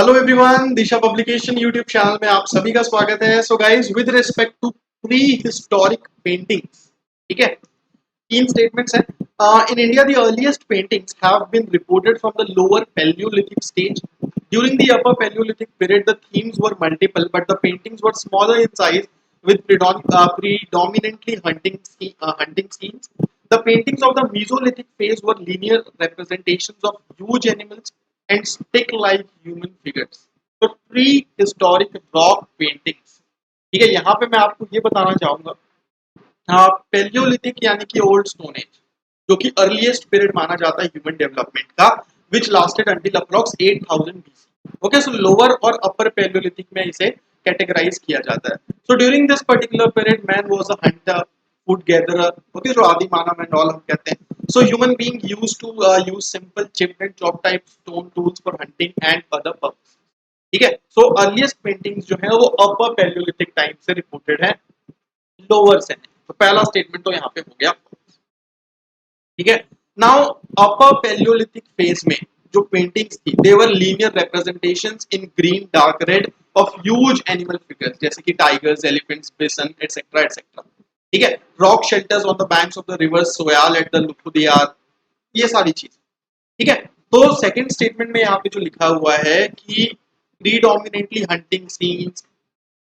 Hello everyone, Disha publication YouTube channel में आप सभी का स्वागत है। So guys, with respect to prehistoric paintings, ठीक है, तीन स्टेटमेंट्स हैं। In India the earliest paintings have been reported from the lower palaeolithic stage. During the upper Paleolithic period, the themes were multiple, but the paintings were smaller in size, with predominantly hunting scenes. The paintings of the Mesolithic phase were linear representations of huge animals and stick-like human figures. So, pre-historic rock paintings. ठीक है, यहाँ पे मैं आपको ये बताना चाहूंगा, palaeolithic यानी कि ओल्ड स्टोन एज, जो कि अर्लीस्ट पीरियड माना जाता है ह्यूमन डेवलपमेंट का, which lasted until approx 8000 BC. Okay, so lower और अपर पेलियोलिथिक में इसे कैटेगराइज किया जाता है. So during this particular period man was a hunter, food gatherer, okay, जो आदि मानव एंड ऑल हम कहते हैं. So human being used to use simple chipped and chop type stone tools for hunting and other purpose. ठीक है, so earliest paintings जो है वो अपर पेलियोलिथिक टाइम से रिपोर्टेड है, लोअर से नहीं. तो पहला स्टेटमेंट तो यहाँ पे हो गया. ठीक है, नाउ अपर पैलियोलिथिक फेज में जो पेंटिंग्स थी, they were linear representations in green dark red of huge animal figures, जैसे कि tigers, elephants, bison etcetera etcetera. ठीक है, rock shelters on the banks of the river Suyal at the Lakhudiyar, ये सारी चीज. ठीक है, तो सेकंड स्टेटमेंट में यहाँ पे जो लिखा हुआ है कि predominantly hunting scenes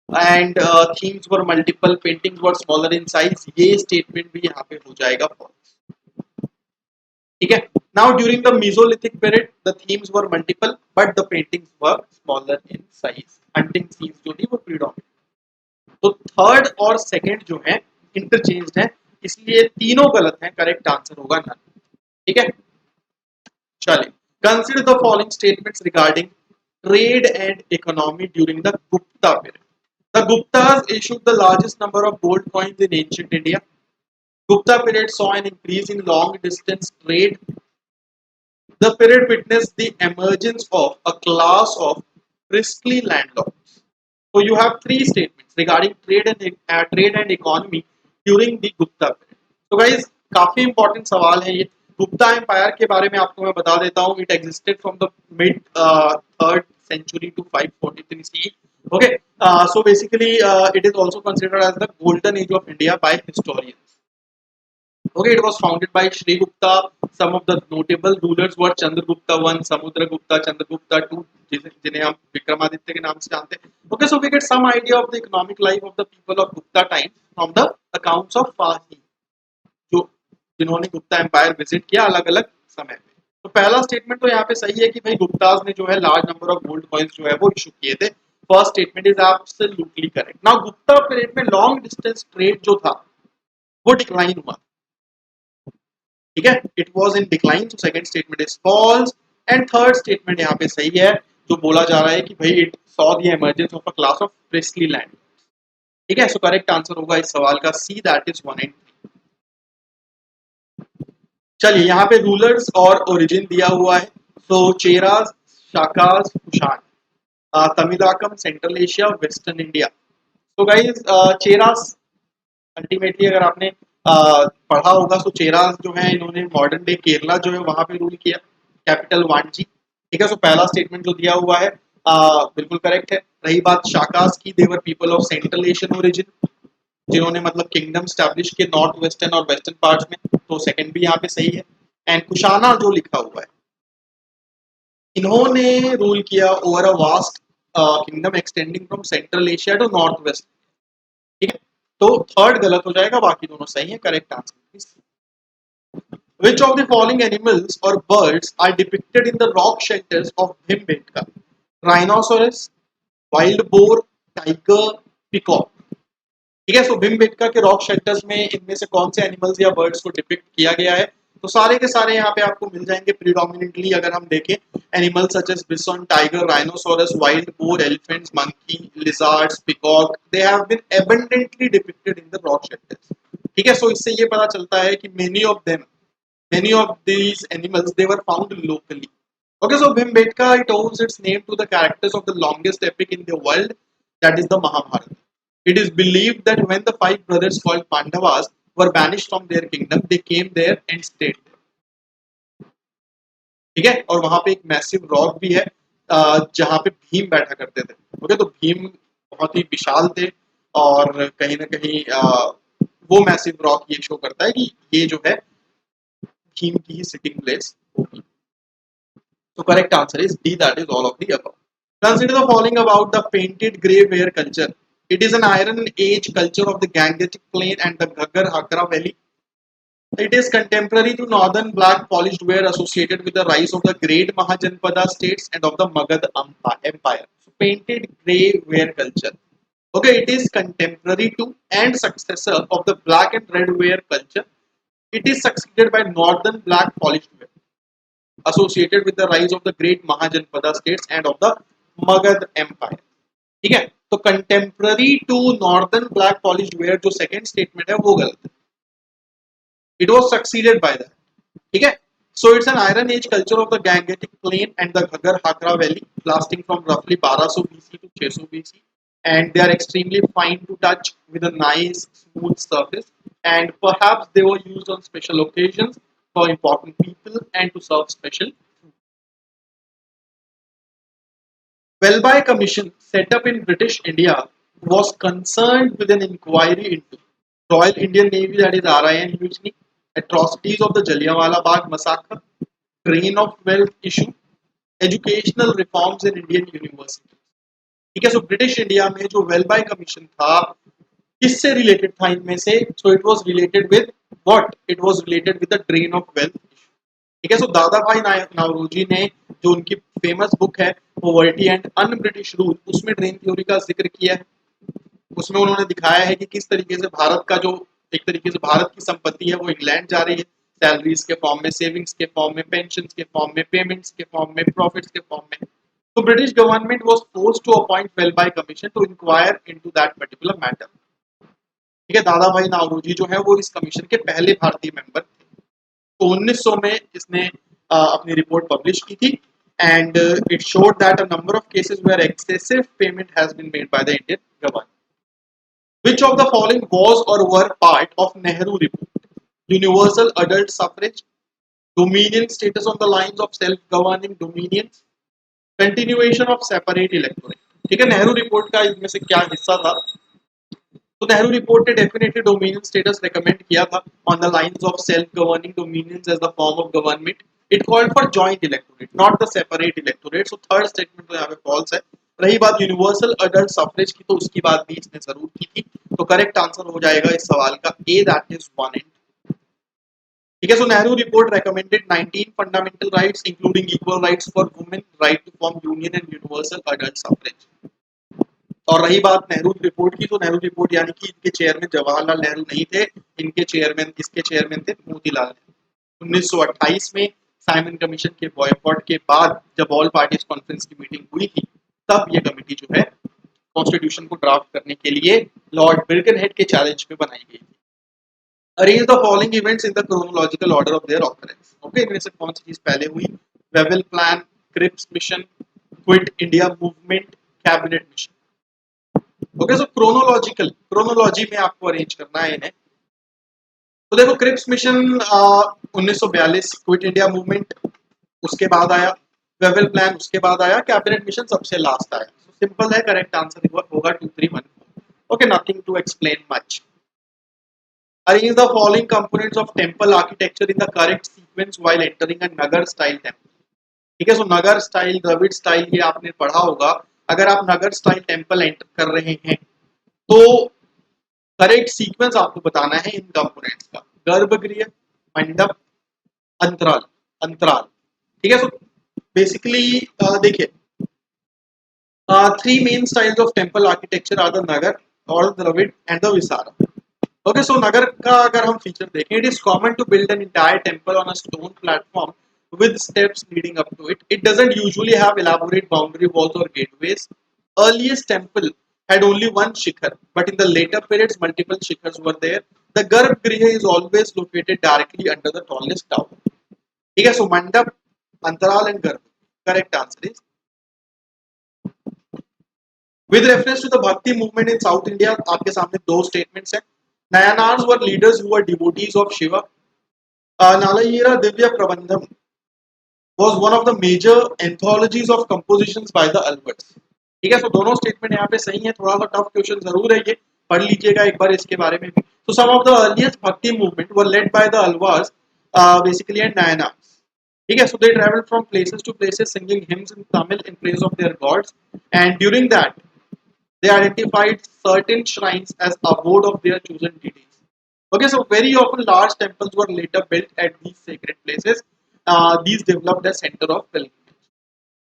and themes were multiple, paintings were smaller in size, ये स्टेटमेंट भी यहाँ पे हो जाएगा फॉल्स. ठीक है, now during the Mesolithic period the themes were multiple but the paintings were smaller in size, hunting scenes जो थी वो प्रीडोमिनेंट. तो थर्ड और सेकंड जो है इंटरचेंज्ड है, इसलिए तीनों गलत हैं, करेक्ट आंसर होगा नन. ठीक है, चलिए, consider the following statements regarding trade and economy during the Gupta period. The Guptas issued the largest number of gold coins in ancient India. Gupta period saw an increase in long distance trade. The period witnessed the emergence of a class of priestly landlords. So you have three statements regarding trade and economy during the Gupta period. So guys, काफी important सवाल है ये. Gupta empire के बारे में आपको मैं बता देता हूँ. It existed from the mid third century to 543 CE. Okay, so basically it is also considered as the golden age of India by historians. Okay, it was founded by Shri Gupta. Some of the notable rulers were Chandragupta I, Samudragupta, Chandragupta II, जिन्हें हम विक्रमादित्य के नाम से जानते हैं. Okay, so we get some idea of the economic life of the people of Gupta time from the accounts of Fahi, जो जिन्होंने Gupta empire visit किया अलग अलग समय में. तो पहला स्टेटमेंट तो यहाँ पे सही है कि भाई गुप्ताज ने जो है large number of gold coins जो है वो इशू किए थे. First statement is absolutely correct. Now Gupta period में लॉन्ग डिस्टेंस ट्रेड जो था वो डिक्लाइन हुआ. ठीक है, इट वाज इन डिक्लाइन. तो second statement is false and third statement यहाँ पे सही है, जो बोला जा रहा है कि भाई it saw the emergence of a class of priestly land. ठीक है, सो करेक्ट आंसर होगा इस सवाल का सी, दैट इज 1 एंड 3. चलिए, यहाँ पे रूलर्स और ओरिजिन दिया हुआ है. So Cheras, Shakas, Kushan, Tamilakam, Central Asia, western India. तो गाइस, चेरास अल्टीमेटली अगर आपने पढ़ा होगा तो चेरास जो है इन्होंने मॉडर्न डे केरला जो है वहां पे रूल किया, कैपिटल वांची. ठीक है, सो पहला स्टेटमेंट जो दिया हुआ है बिल्कुल करेक्ट है. रही बात शाकास की, they were people of Central Asian origin, जिन्होंने मतलब किंगडम स्टैब्लिश किए नॉर्थ वेस्टर्न और वेस्टर्न पार्ट्स में, तो सेकंड भी यहाँ पे सही है. एंड कुशाना जो लिखा हुआ है, इन्होंने रूल किया over a vast kingdom extending from central Asia to north west. ठीक है, तो थर्ड गलत हो जाएगा, बाकी दोनों सही है. Correct answer. Which of the following animals or birds are depicted in the rock shelters of Bhimbetka? Rhinoceros, wild boar, tiger, peacock. ठीक है, सो भीमबेटका के रॉक शेल्टर्स में इनमें से कौन से एनिमल्स या बर्ड्स को डिपिक्ट किया गया है? तो सारे के सारे यहाँ पे आपको मिल जाएंगे. प्रीडोमिनेंटली अगर हम देखें, animals such as bison, tiger, rhinoceros, wild boar, elephants, monkey, lizards, peacock, they have been abundantly depicted in the rock shelters. ठीक है, सो इससे ये पता चलता है कि many of these animals they were found locally. Okay, so Bhimbetka, it owes its name to the characters of the longest epic in the world, that is the Mahabharata. It is believed that when the 5 brothers called Pandavas were banished from their kingdom, they came there and stayed there. ठीक है, और वहां पे एक massive rock भी है, जहाँ पे भीम बैठा करते थे। ओके, तो भीम बहुत ही विशाल थे और कहीं ना कहीं वो मैसिव रॉक ये शो करता है कि ये जो है भीम की ही सिटिंग प्लेस होगी। तो correct answer is D, that is all of the above. Consider the following about the painted grey ware culture. It is an Iron Age culture of the Gangetic Plain and the Ghaggar Hakra Valley. It is contemporary to northern black polished ware associated with the rise of the great Mahajanpada states and of the Magad Empire. So, painted grey ware culture. Okay, it is contemporary to and successor of the black and red ware culture. It is succeeded by northern black polished ware associated with the rise of the great Mahajanpada states and of the Magad Empire. ठीक है, तो contemporary to northern black polished ware जो second statement है वो गलत है। It was succeeded by that. ठीक है, so it's an iron age culture of the Gangetic Plain and the Ghaggar Hakra Valley lasting from roughly 1200 BC to 600 BC, and they are extremely fine to touch with a nice smooth surface, and perhaps they were used on special occasions for important people and to serve special. Welby Commission set up in British India was concerned with an inquiry into Royal Indian Navy, that is RIN mutiny, atrocities of the Jallianwala Bagh massacre, drain of wealth issue, educational reforms in Indian universities. ठीक है, so British India में जो वेलबाय commission था किससे related था इनमें से? सो it was related with what? It was related with the drain of wealth issue. ठीक है, सो दादा भाई नावरोजी ने जो उनकी फेमस बुक है poverty and un British rule, उसमें ड्रेन थ्योरी का जिक्र किया है। उसमें उन्होंने दिखाया है कि किस तरीके से भारत का जो एक तरीके से भारत की संपत्ति है वो इंग्लैंड जा रही है, सैलरीज के फॉर्म में, सेविंग्स के फॉर्म में, पेंशन के फॉर्म में, पेमेंट्स के फॉर्म में, प्रॉफिट्स के फॉर्म में। तो British government was forced to appoint Welby commission to inquire into that particular matter. ठीक है, दादा भाई नावरोजी जो है वो इस कमीशन के पहले भारतीय मेंबर थे। तो 1900 में इसने अपनी रिपोर्ट पब्लिश की थी and it showed that a number of cases where excessive payment has been made by the Indian government. Which of the following was or were part of Nehru report? Universal adult suffrage, dominion status on the lines of self-governing dominions, continuation of separate electorate. ठीक है, Nehru report का इसमें से क्या हिस्सा था? तो Nehru report ने डेफिनेटली डोमिनियन स्टेटस रेकमेंड किया था on the lines of self governing dominions as the form of government. It called for joint electorate, not the separate electorate. So third statement तो यहाँ पे फॉल्स है। रही बात यूनिवर्सल अडल्ट सफरेज की, तो उसकी बात भी इसने जरूर की थी। तो करेक्ट आंसर हो जाएगा इस सवाल का ए, दैट इज 1 and 2। ठीक है, so Nehru report recommended 19 fundamental rights including equal rights for women, right to form union and universal adult suffrage. और रही बात नेहरू रिपोर्ट की, तो नेहरू रिपोर्ट यानी कि इनके चेयरमैन जवाहरलाल नेहरू नहीं थे, इनके चेयरमैन इसके चेयरमैन थे मोतीलाल नेहरू। 1928 में साइमन कमीशन के बॉयकॉट के बाद जब ऑल पार्टीज कॉन्फ्रेंस की मीटिंग हुई थी, तब ये कमेटी जो है कॉन्स्टिट्यूशन को ड्राफ्ट करने के लिए लॉर्ड बिरकनहेड के चैलेंज पे बनाई गई थी। Arrange the following events in the chronological order of their occurrence. Okay, इनमें से कौन सी चीज पहले हुई? Wavell plan, Cripps mission, quit India movement, cabinet mission. Okay, so chronology में आपको अरेंज करना है इन्हें। तो देखो, Cripps mission 1942, quit India movement उसके बाद आया, वेवेल प्लान उसके बाद आया, कैबिनेट मिशन सबसे लास्ट आया। सिंपल है, करेक्ट आंसर होगा 2, 3, 1। Okay, nothing to explain much. Arrange the following components of temple architecture in the correct sequence while entering a Nagar style temple. ठीक है, सो नगर स्टाइल, द्रविड़ स्टाइल ये आपने पढ़ा होगा। अगर आप नगर स्टाइल टेम्पल एंटर कर रहे हैं तो करेक्ट सीक्वेंस आपको बताना है इन कंपोनेंट्स का। गर्भगृह, मंडप, अंतराल, अंतराल। ठीक है, सो बेसिकली देखिए, 3 main styles of temple architecture are the Nagara और Dravida and the Vesara. Okay, so Nagara का अगर हम फीचर देखें, it is common to build an entire temple on a stone platform with steps leading up to it. It doesn't usually have elaborate boundary walls or gateways. Earliest temple had only one shikhar, but in the later periods, multiple shikhars were there. The Garbhagriha is always located directly under the tallest tower. ठीक है, so Mandap, Antaral and Garbh. Correct answer is. With reference to the Bhakti movement in South India, आपके सामने दो statements हैं. Nayanars were leaders who were devotees of Shiva. Nalayira Divya Prabandham was one of the major anthologies of compositions by the Alvarez. ठीक है, so दोनों statement यहाँ पे सही है, थोड़ा सा टफ क्वेश्चन जरूर है ये, पढ़ लीजिएगा एक बार इसके बारे में भी. So some of the earliest Bhakti movement were led by the Alvars, basically and Nayanars. ठीक है, so they traveled from places to places singing hymns in Tamil in praise of their gods, and during that they identified certain shrines as abode of their chosen deities. Okay, so very often large temples were later built at these sacred places. These developed as center of pilgrimage.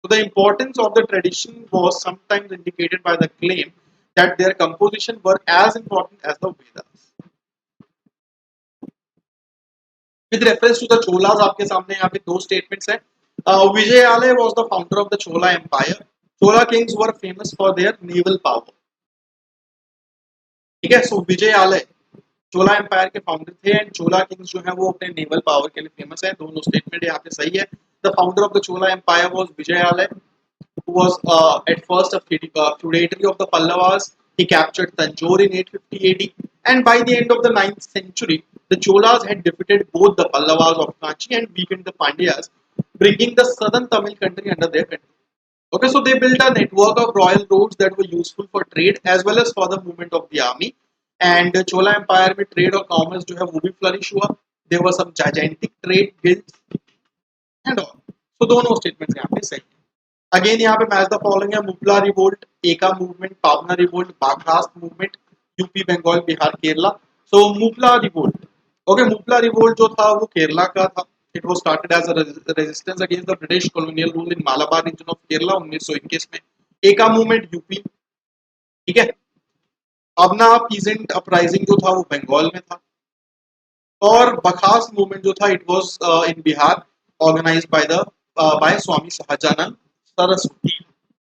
So the importance of the tradition was sometimes indicated by the claim that their composition were as important as the Vedas. With reference to the Cholas, आपके सामने यहाँ पे दो statements हैं. Vijayalaya was the founder of the Chola Empire. Chola kings were famous for their naval power. ठीक है, so Vijayalaya चोला empire के founder थे एंड चोला किंग्स जो है वो अपने नेवल पावर के लिए फेमस है. दोनों स्टेटमेंट यहाँ पे सही है. The founder of the Chola empire was Vijayalaya, who was at first a feudatory of the Pallavas. He captured Tanjore in 850 AD, and by the end of the 9th century, the Cholas had defeated both the Pallavas of Kanchi and weakened the Pandyas, bringing the southern Tamil country under their control. Okay, so they built a network of royal roads that were useful for trade as well as for the movement of the army. And Chola empire में trade और commerce जो है वो भी flourish हुआ. There were some gigantic trade guilds and all. So दोनों statements यहाँ पे सही है. अगेन यहाँ पे मैच द फॉलोइंग है: Moplah revolt, Eka movement, Pabna revolt, Bakasht movement, UP, Bengal, Bihar, Kerala. So Moplah revolt, okay, Moplah revolt जो था वो केरला का था. It was started as a resistance against the British colonial rule in Malabar region of Kerala 1921 में. एका मूवमेंट यूपी, ठीक है. अबना पीजेंट अपराइजिंग जो था वो बंगाल में था. और बखास मूवमेंट जो था it was in Bihar, organised by Swami Sahajanand Saraswati.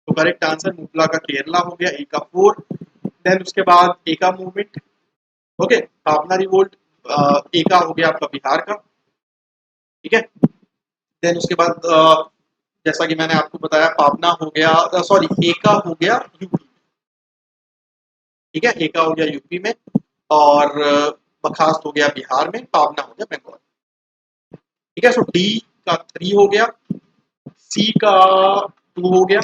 तो करेक्ट आंसर मुपला का केरला हो गया, एका 4. देन उसके बाद एका मूवमेंट, ओके, पावना रिवोल्ट, एका हो गया आपका बिहार का, ठीक है. देन उसके बाद जैसा कि मैंने आपको बताया पावना हो गया, सॉरी एका हो गया यूपी, ठीक है, एका हो गया यूपी में, और बखास हो गया बिहार में, पावना हो गया बंगाल, ठीक है. सो डी का 3 हो गया, सी का 2 हो गया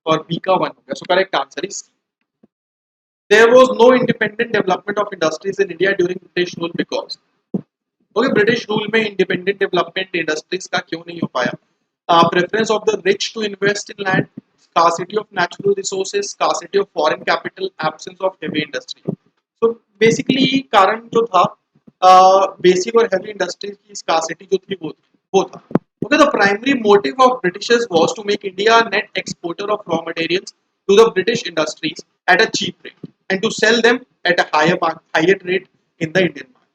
और बी का 1 हो गया. So correct answer is there was no independent development of industries in India during British rule because, okay, British rule में इंडिपेंडेंट डेवलपमेंट इंडस्ट्रीज का क्यों नहीं हो पाया? Preference of the rich to invest in land, scarcity of natural resources, scarcity of foreign capital, absence of heavy industry. So basically कारण जो था basic और heavy industries की scarcity जो थी वो था. Okay, the primary motive of Britishers was to make India a net exporter of raw materials to the British industries at a cheap rate and to sell them at a higher rate in the Indian market.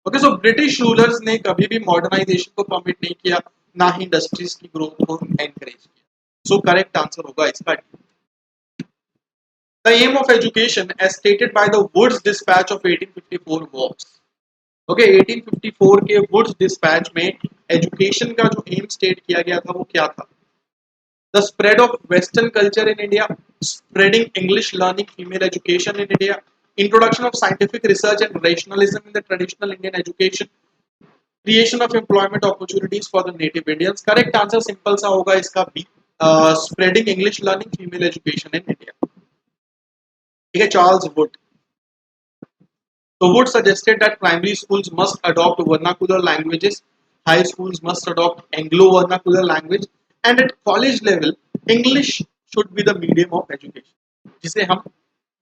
Okay, so British rulers ने कभी भी modernization को permit नहीं किया, ना ही industries की growth को encourage किया. So correct answer होगा इसका. The aim of education as stated by the Woods Dispatch of 1854 was, okay, 1854 के Woods Dispatch में education का जो aim state किया गया था वो क्या था? The spread of Western culture in India, spreading English learning, female education in India, introduction of scientific research and rationalism in the traditional Indian education, creation of employment opportunities for the native Indians. Correct answer simple सा होगा इसका B. Spreading English learning, female education in India. ठीक है, Charles Wood. So Wood suggested that primary schools must adopt vernacular languages, high schools must adopt Anglo-vernacular language, and at college level, English should be the medium of education, जिसे हम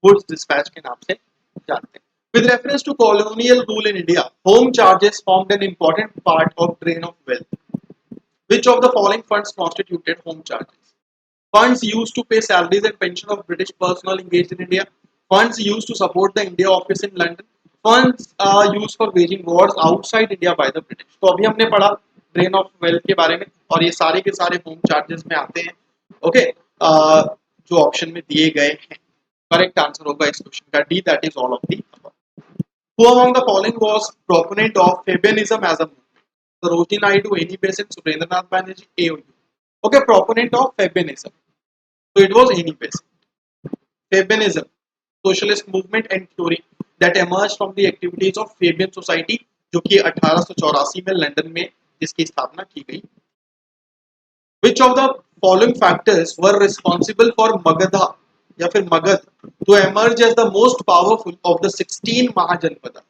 Wood's Dispatch के नाम से जानते हैं. With reference to colonial rule in India, home charges formed an important part of drain of wealth. Which of the following funds constituted home charges? Funds used to pay salaries and pension of British personnel engaged in India. Funds used to support the India office in London. Funds used for waging wars outside India by the British. तो अभी हमने पढ़ा drain of wealth के बारे में और ये सारे के सारे होम चार्जेस में आते हैं. ओके, जो ऑप्शन में दिए गए हैं. करेक्ट आंसर होगा इस क्वेश्चन का D, that is all of the. Who among the following was proponent of Fabianism as a movement? Sarojini Naidu, Annie Besant, Surendranath Banerjee, AOU. Okay, proponent of Fabianism. So it was Annie Besant. Fabianism, socialist movement and theory that emerged from the activities of Fabian Society, जो कि 1884 में London में इसकी स्थापना की गई. Which of the following factors were responsible for Magadha या फिर Magadh to emerge as the most powerful of the 16 Mahajanpadas?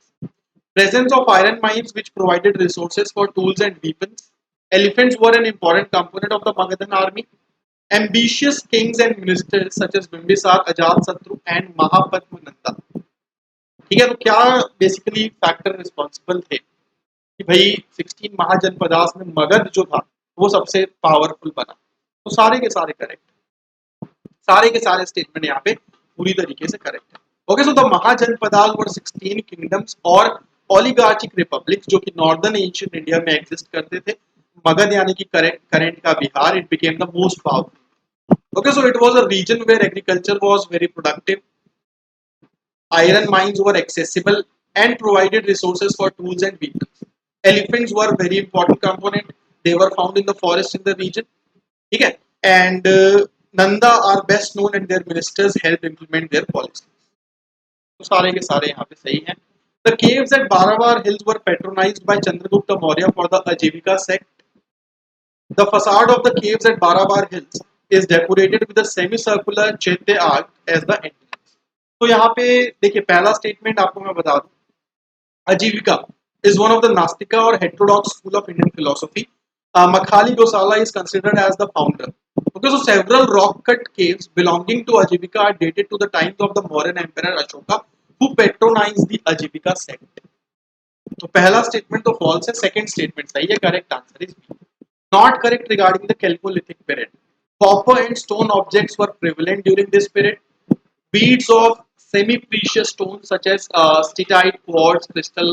Presence of iron mines which provided resources for tools and weapons. Elephants were an important component of the Magadhan army. Ambitious kings and ministers such as Bimbisar, Ajatasattu and Mahapadmananda. ठीक है, तो क्या basically factor responsible थे कि भाई 16 महाजनपदास में मगध जो था वो सबसे पावरफुल बना? तो सारे के सारे करेक्ट, सारे के सारे स्टेटमेंट यहाँ पे पूरी तरीके से करेक्ट है। Okay, so the Mahajanapadas were 16 kingdoms और ओलिगार्चिक रिपब्लिक जो कि नॉर्दर्न एशियन इंडिया में एग्जिस्ट करते थे। मगध यानी कि करेंट का Bihar, it became the most powerful. Okay, so it was a region where agriculture was very productive, iron mines were accessible and provided resources for tools and weapons. Elephants were very important component. They were found in the forest in the region. ठीक है, and Nanda are best known and their ministers helped implement their policies. तो सारे के सारे यहाँ पे सही हैं। The caves at Barabar Hills were patronized by Chandragupta Maurya for the Ajivika sect. The facade of the caves at Barabar Hills is decorated with a semicircular chaitya arch as the entrance. तो यहाँ पे देखिए पहला statement आपको मैं बता दूं, Ajivika is one of the Nastika or heterodox school of Indian philosophy. Makhali Gosala is considered as the founder. Okay, so several rock-cut caves belonging to Ajivika are dated to the times of the Mauryan Emperor Ashoka, who patronized the Ajivika sect. तो पहला statement तो false है, second statement सही है, correct answer is B. Not correct regarding the Chalcolithic period. Copper and stone objects were prevalent during this period. Beads of semi-precious stones such as steatite, quartz, crystal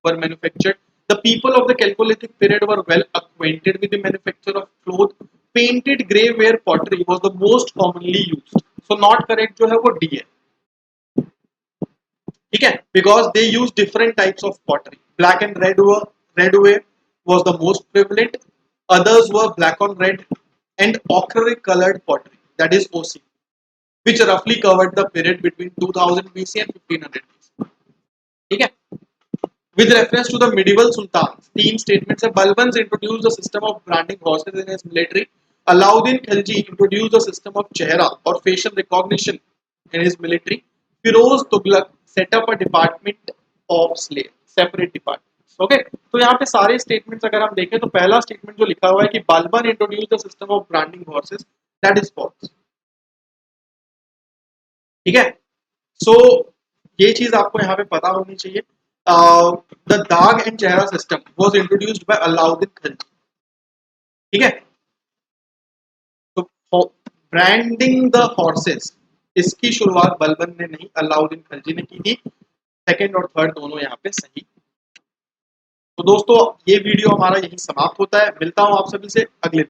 were manufactured. The people of the Chalcolithic period were well acquainted with the manufacture of cloth. Painted grey-ware pottery was the most commonly used. So not correct जो है वो D है, ठीक है, because they use different types of pottery. Black and red ware was the most prevalent. Others were black on red and ochre colored pottery, that is OC, which roughly covered the period between 2000 BC and 1500 BC. ठीक है, with reference to the medieval sultans, तीन statements है. Balbans introduced the system of branding horses in his military. Alauddin Khilji introduced the system of chehra or facial recognition in his military. Firoz Tughlaq set up a department of slave, separate department. Okay, तो यहाँ पे सारे statements अगर हम देखें तो पहला statement जो लिखा हुआ है कि Balban introduce the system of branding horses, that is false. ठीक है, सो ये चीज आपको यहाँ पे पता होनी चाहिए. द दाग एंड चेहरा system was introduced by Alauddin Khilji. ठीक है, तो ब्रांडिंग द हॉर्सेस इसकी शुरुआत बलबन ने नहीं, अलाउद्दीन खिलजी ने की थी. सेकंड और थर्ड दोनों यहाँ पे सही. तो दोस्तों ये वीडियो हमारा यही समाप्त होता है. मिलता हूं आप सभी से अगले